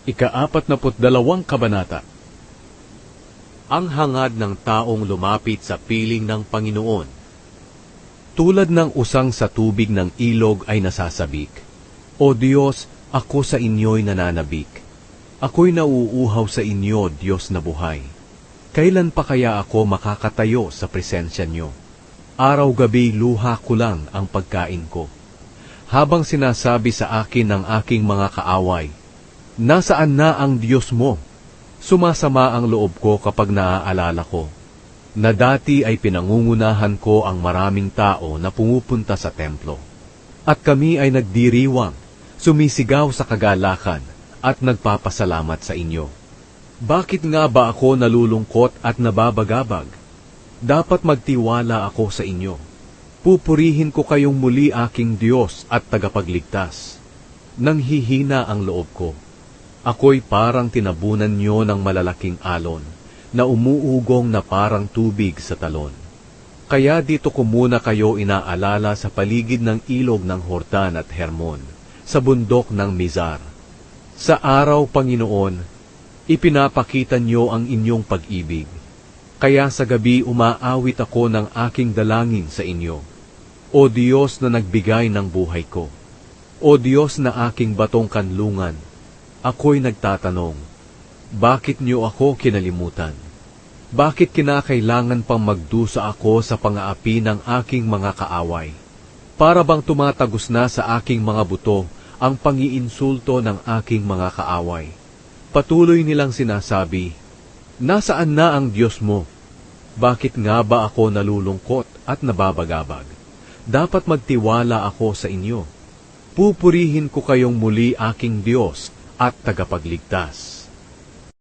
Ika-42 Kabanata. Ang hangad ng taong lumapit sa piling ng Panginoon. Tulad ng usang sa tubig ng ilog ay nasasabik. O Diyos, ako sa inyo'y nananabik. Ako'y nauuhaw sa inyo, Diyos na buhay. Kailan pa kaya ako makakatayo sa presensya niyo? Araw-gabi luha ko lang ang pagkain ko. Habang sinasabi sa akin ng aking mga kaaway, nasaan na ang Diyos mo? Sumasama ang loob ko kapag naaalala ko, na dati ay pinangungunahan ko ang maraming tao na pumupunta sa templo. At kami ay nagdiriwang, sumisigaw sa kagalakan, at nagpapasalamat sa inyo. Bakit nga ba ako nalulungkot at nababagabag? Dapat magtiwala ako sa inyo. Pupurihin ko kayong muli aking Diyos at tagapagligtas. Nang hihina ang loob ko, ako'y parang tinabunan nyo ng malalaking alon, na umuugong na parang tubig sa talon. Kaya dito ko muna kayo inaalala sa paligid ng ilog ng Jordan at Hermon, sa bundok ng Mizar. Sa araw, Panginoon, ipinapakita nyo ang inyong pag-ibig. Kaya sa gabi umaawit ako ng aking dalangin sa inyo. O Diyos na nagbigay ng buhay ko. O Diyos na aking batong kanlungan, ako'y nagtatanong, bakit niyo ako kinalimutan? Bakit kinakailangan pang magdusa ako sa pang-aapi ng aking mga kaaway? Para bang tumatagos na sa aking mga buto ang pangiinsulto ng aking mga kaaway? Patuloy nilang sinasabi, nasaan na ang Diyos mo? Bakit nga ba ako nalulungkot at nababagabag? Dapat magtiwala ako sa inyo. Pupurihin ko kayong muli aking Diyos at tagapagligtas.